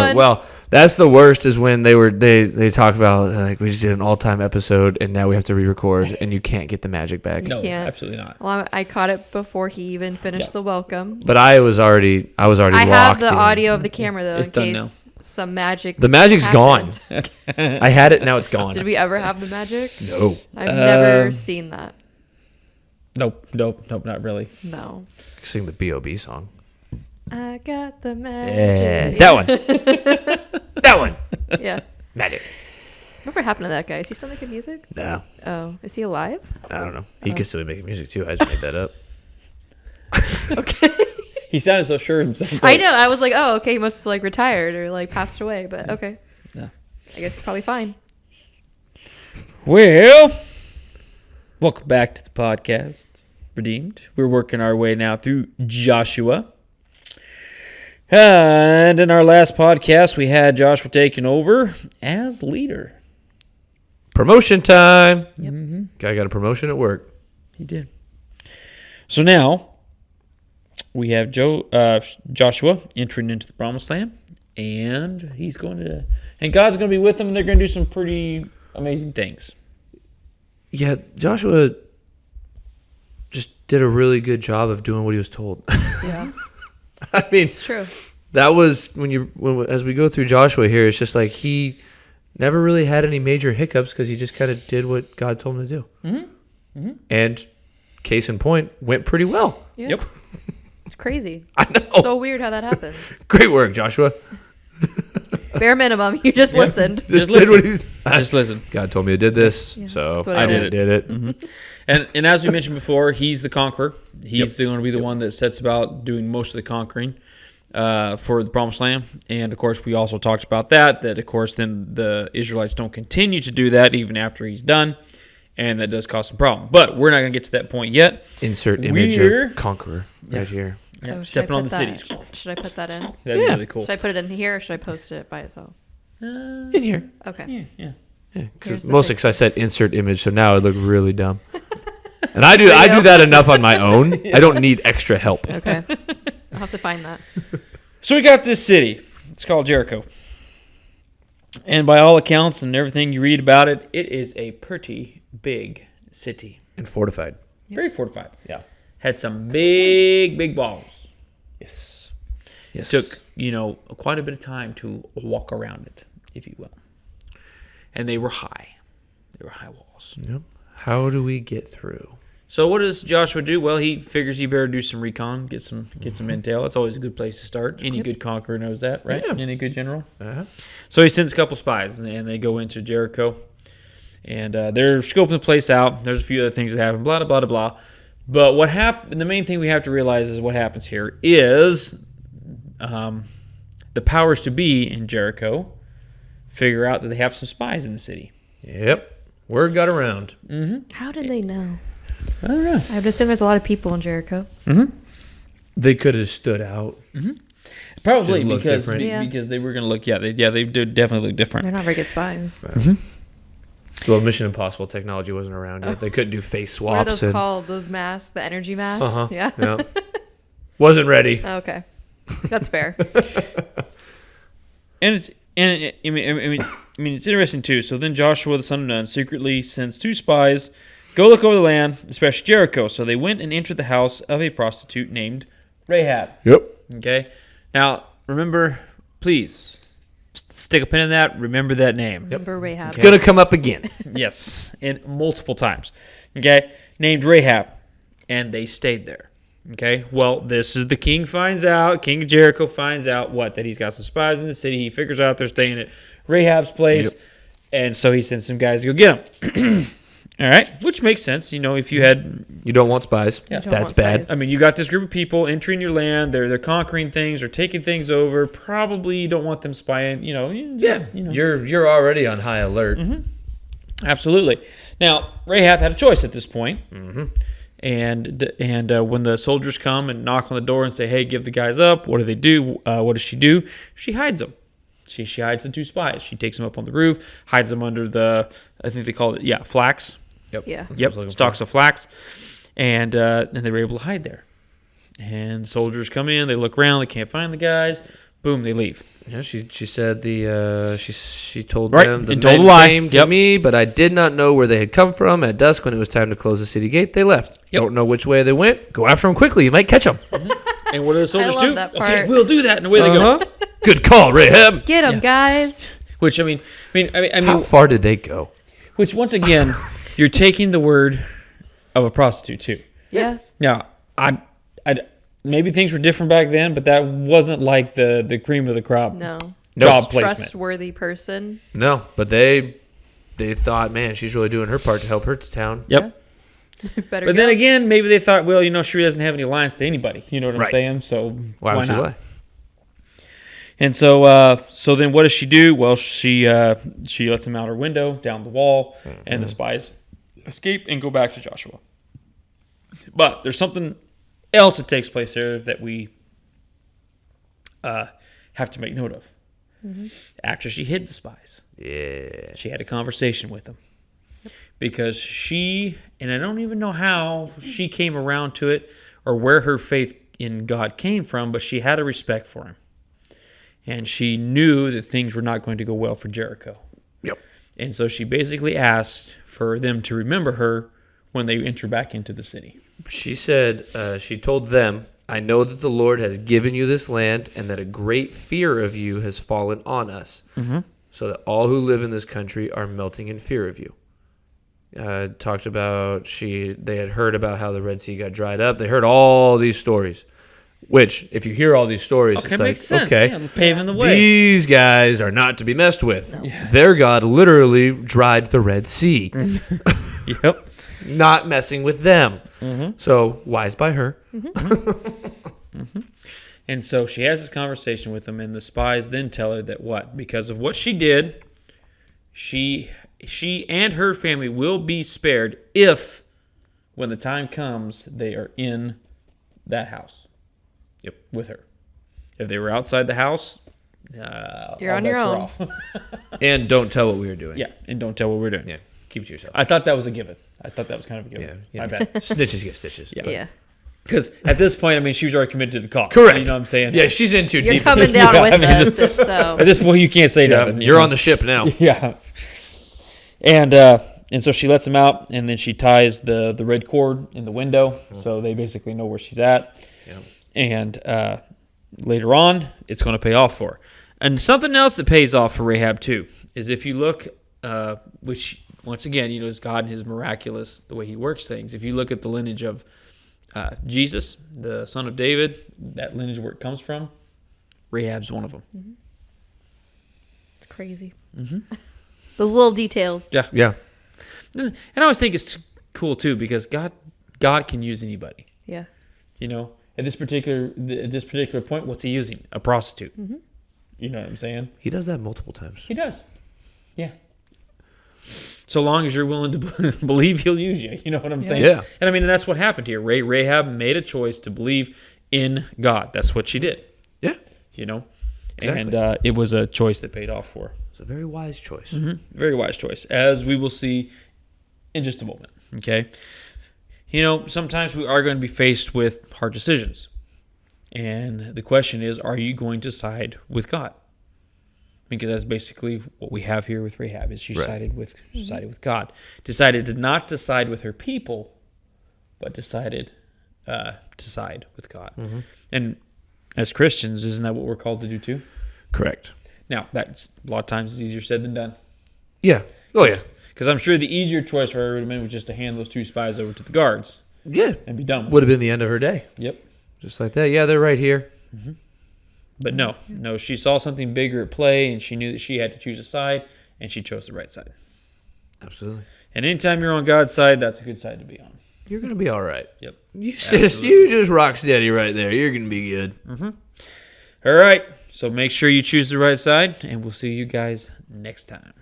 Well, that's the worst is when they talk about like we just did an all-time episode and now we have to re-record and you can't get the magic back. No, can't. absolutely not. Well, I caught it before he even finished the welcome. But I was already I locked have the in. audio of the camera though, It's in done case some magic. The magic's happened. gone. I had it, now it's gone. Did we ever have the magic? No. I've never seen that. Nope, not really. No. Sing the B.O.B. song. I got the Yeah, magic. that one. That one. Yeah. Magic. Whatever happened to that guy? Is he still making music? No, Oh, is he alive? I don't know. He could still be making music too. I just made that up. Okay. He sounded so sure of himself. I know. I was like, oh, okay, he must have like retired or like passed away, but okay. Yeah. I guess he's probably fine. Well, welcome back to the podcast, Redeemed. We're working our way now through Joshua. And in our last podcast, we had Joshua taking over as leader. Promotion time. Yep. Mm-hmm. Guy got a promotion at work. He did. So now we have Joshua entering into the promised land, and God's going to be with him, and they're going to do some pretty amazing things. Yeah, Joshua just did a really good job of doing what he was told. Yeah. I mean, It's true. that was as we go through Joshua here, it's just like he never really had any major hiccups because he just kind of did what God told him to do. Mm-hmm. Mm-hmm. And case in point, went pretty well. Yeah. Yep. It's crazy. I know. It's so weird how that happens. Great work, Joshua. Bare minimum, you just listened. Just did what listen. he- Just listen. God told me I did this, Yeah, so that's what I I did it. Mm-hmm. And as we mentioned before, he's the conqueror. He's going to be the one that sets about doing most of the conquering for the Promised Land. And, of course, we also talked about that, of course, then the Israelites don't continue to do that even after he's done. And that does cause some problem. But we're not going to get to that point yet. Insert image of conqueror right here. Yeah, Oh, should stepping I on the put that- cities. Should I put that in? That'd Yeah. be really cool. Should I put it in here or should I post it by itself? In here. Okay. Yeah. Yeah, Here's the mostly picture. because I said insert image, so now it look really dumb. And I do that enough on my own. I don't need extra help. Okay. I'll have to find that. So we got this city. It's called Jericho. And by all accounts and everything you read about it, it is a pretty big city. And fortified. Very fortified. Yeah. Had some big walls. Yes. Yes. Took, quite a bit of time to walk around it, if you will. And they were high. They were high walls. Yep. How do we get through? So what does Joshua do? Well, he figures he better do some recon, get some intel. That's always a good place to start. Any good conqueror knows that, right? Yeah. Any good general. Uh-huh. So he sends a couple spies, and they go into Jericho. And they're scoping the place out. There's a few other things that happen, blah, blah, blah, blah. But what happened? The main thing we have to realize is what happens here is the powers to be in Jericho figure out that they have some spies in the city. Yep. Word got around. Mm-hmm. How did they know? I don't know. I would assume there's a lot of people in Jericho. Mm-hmm. They could have stood out. Probably Just look because different. Yeah. because they were going to look. They did definitely look different. They're not very good spies. Well, Mission Impossible technology wasn't around yet. They couldn't do face What are swaps. those called? Those masks? The energy masks? Uh-huh. Yeah. Yeah. Wasn't ready. Okay. That's fair. And it's interesting too. So then Joshua the son of Nun secretly sends 2 spies, go look over the land, especially Jericho. So they went and entered the house of a prostitute named Rahab. Yep. Okay. Now remember, please stick a pin in that. Remember that name. Remember Rahab. It's going to come up again. Yes, and multiple times. Okay, named Rahab, and they stayed there. Okay, well, this is the king finds out. King of Jericho finds out that he's got some spies in the city. He figures out they're staying at Rahab's place, and so he sends some guys to go get them. All right, which makes sense. If you had, You don't want spies. You don't That's want bad. spies. I mean, you got this group of people entering your land. They're conquering things. They're taking things over. Probably you don't want them spying. You're already on high alert. Absolutely. Now, Rahab had a choice at this point. Mm-hmm. And when the soldiers come and knock on the door and say, hey, give the guys up, what do they do? What does she do? She hides them. She hides the 2 spies. She takes them up on the roof, hides them under I think they call it, flax. Yep. Yeah. Yep, stalks of flax. And then they were able to hide there. And soldiers come in, they look around, they can't find the guys. Boom, they leave. Yeah, she said she told Right, them the and told men a lie. came to Yep. me, but I did not know where they had come from. At dusk, when it was time to close the city gate, they left. Yep. Don't know which way they went. Go after them quickly. You might catch them. And what do the soldiers love do? that Okay, part. we'll do that. And away they go. Good call, Rahab. Get them, Yeah. guys. Which I mean, How far did they go? which once again, you're taking the word of a prostitute too. Yeah. Now, I maybe things were different back then, but that wasn't like the cream of the crop. No. Job placement. Trustworthy person. No, but they thought, man, she's really doing her part to help her town. Yep. Better But go. then again, maybe they thought, well, she doesn't have any alliance to anybody. You know what I'm Right. saying? So Why would she not? lie? And so then what does she do? Well, she lets them out her window, down the wall, and the spies escape and go back to Joshua. But there's something else that takes place there that we have to make note of. After she hid the spies, Yeah. she had a conversation with them. Because she, and I don't even know how she came around to it or where her faith in God came from, but she had a respect for him. And she knew that things were not going to go well for Jericho. Yep. And so she basically asked for them to remember her when they enter back into the city. She said, she told them, I know that the Lord has given you this land and that a great fear of you has fallen on us, so that all who live in this country are melting in fear of you. Talked about they had heard about how the Red Sea got dried up. They heard all these stories, which if you hear all these stories, Okay, it's makes like, sense. okay, Yeah, paving the way. these guys are not to be messed with. Their God literally dried the Red Sea. Yep. Not messing with them. So wise by her. And so she has this conversation with them, and the spies then tell her that what? Because of what she did, she and her family will be spared if, when the time comes, they are in that house. Yep, with her. If they were outside the house, You're all on your bets were own. off. And don't tell what we were doing. Yeah, and don't tell what we're doing. Yeah. Keep it to yourself. I thought that was a given. I thought that was kind of a given. Yeah. My bad. Snitches get stitches. Yeah. Because at this point, I mean, she was already committed to the cause. Correct. You know what I'm saying? Yeah, she's in too You're deep. coming down Yeah, with I mean, us, just- if so. At this point, you can't say Yeah, nothing. you're on the ship now. Yeah. And so she lets them out, and then she ties the red cord in the window, so they basically know where she's at. Yeah. And later on, it's going to pay off for her. And something else that pays off for Rahab too is if you look, which once again, is God and His miraculous the way He works things. If you look at the lineage of Jesus, the son of David, that lineage where it comes from, Rahab's one of them. It's crazy. Those little details. Yeah. And I always think it's cool too because God can use anybody. Yeah. At this particular point, what's He using? A prostitute. You know what I'm saying? He does that multiple times. He does. Yeah. So long as you're willing to believe He'll use you. You know what I'm saying? Yeah. And I mean, that's what happened here. Rahab made a choice to believe in God. That's what she did. Yeah. And it was a choice that paid off for her. It's a very wise choice. Very wise choice, as we will see in just a moment. Okay? Sometimes we are going to be faced with hard decisions. And the question is, are you going to side with God? Because that's basically what we have here with Rahab, is she sided with God. Decided to not to side with her people, but decided to side with God. And as Christians, isn't that what we're called to do too? Correct. Now, that's a lot of times easier said than done. Yeah. Oh, yeah. Because I'm sure the easier choice for her would have been just to hand those two spies over to the guards Yeah. and be done with Would have been the end of her day. it. Yep. Just like that. Yeah, they're right here. But no, she saw something bigger at play, and she knew that she had to choose a side, and she chose the right side. Absolutely. And anytime you're on God's side, that's a good side to be on. You're going to be all right. Yep. You just rock steady right there. You're going to be good. All right. So make sure you choose the right side, and we'll see you guys next time.